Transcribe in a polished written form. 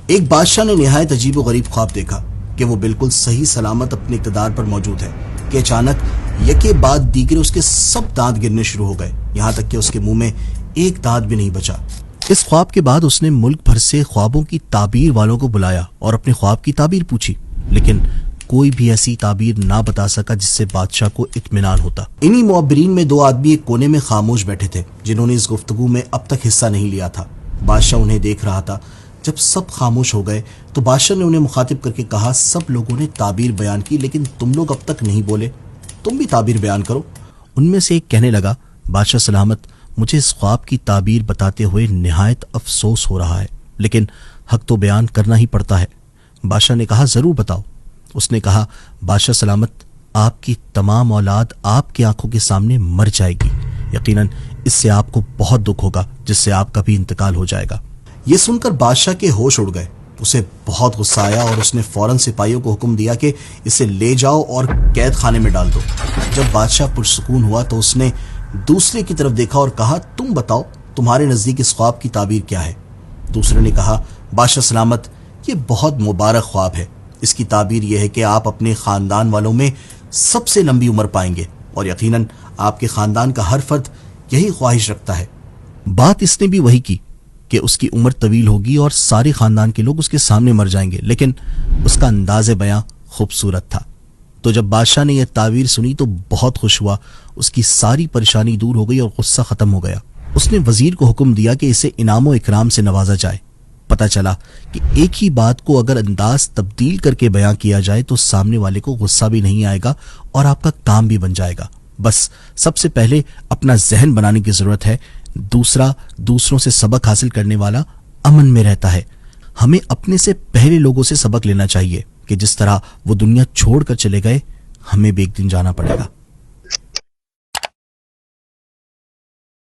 ایک بادشاہ نے نہایت عجیب و غریب خواب دیکھا کہ وہ بالکل صحیح سلامت اپنے اقتدار پر موجود ہے کہ اچانک یکے بعد دیگر اس کے سب دانت گرنے شروع ہو گئے، یہاں تک کہ اس کے منہ میں ایک دانت بھی نہیں بچا۔ اس خواب کے بعد اس نے ملک بھر سے خوابوں کی تعبیر والوں کو بلایا اور اپنے خواب کی تعبیر پوچھی، لیکن کوئی بھی ایسی تعبیر نہ بتا سکا جس سے بادشاہ کو اطمینان ہوتا۔ انہی معبرین میں دو آدمی ایک کونے میں خاموش بیٹھے تھے جنہوں نے اس گفتگو میں اب تک حصہ نہیں لیا تھا۔ بادشاہ انہیں دیکھ رہا تھا۔ جب سب خاموش ہو گئے تو بادشاہ نے انہیں مخاطب کر کے کہا، سب لوگوں نے تعبیر بیان کی لیکن تم لوگ اب تک نہیں بولے، تم بھی تعبیر بیان کرو۔ ان میں سے ایک کہنے لگا، بادشاہ سلامت، مجھے اس خواب کی تعبیر بتاتے ہوئے نہایت افسوس ہو رہا ہے، لیکن حق تو بیان کرنا ہی پڑتا ہے۔ بادشاہ نے کہا، ضرور بتاؤ۔ اس نے کہا، بادشاہ سلامت، آپ کی تمام اولاد آپ کی آنکھوں کے سامنے مر جائے گی، یقیناً اس سے آپ کو بہت دکھ ہوگا جس سے آپ کا بھی انتقال ہو جائے گا۔ یہ سن کر بادشاہ کے ہوش اڑ گئے، اسے بہت غصہ آیا اور اس نے فوراً سپاہیوں کو حکم دیا کہ اسے لے جاؤ اور قید خانے میں ڈال دو۔ جب بادشاہ پرسکون ہوا تو اس نے دوسرے کی طرف دیکھا اور کہا، تم بتاؤ تمہارے نزدیک اس خواب کی تعبیر کیا ہے؟ دوسرے نے کہا، بادشاہ سلامت، یہ بہت مبارک خواب ہے، اس کی تعبیر یہ ہے کہ آپ اپنے خاندان والوں میں سب سے لمبی عمر پائیں گے اور یقیناً آپ کے خاندان کا ہر فرد یہی خواہش رکھتا ہے۔ بات اس نے بھی وہی کی کہ اس کی عمر طویل ہوگی اور سارے خاندان کے لوگ اس کے سامنے مر جائیں گے، لیکن اس کا انداز بیاں خوبصورت تھا۔ تو جب بادشاہ نے یہ تعبیر سنی تو بہت خوش ہوا، اس کی ساری پریشانی دور ہو گئی اور غصہ ختم ہو گیا۔ اس نے وزیر کو حکم دیا کہ اسے انعام و اکرام سے نوازا جائے۔ پتہ چلا کہ ایک ہی بات کو اگر انداز تبدیل کر کے بیان کیا جائے تو سامنے والے کو غصہ بھی نہیں آئے گا اور آپ کا کام بھی بن جائے گا۔ بس سب سے پہلے اپنا ذہن بنانے کی ضرورت ہے، دوسرا دوسروں سے سبق حاصل کرنے والا امن میں رہتا ہے۔ ہمیں اپنے سے پہلے لوگوں سے سبق لینا چاہیے کہ جس طرح وہ دنیا چھوڑ کر چلے گئے، ہمیں بھی ایک دن جانا پڑے گا۔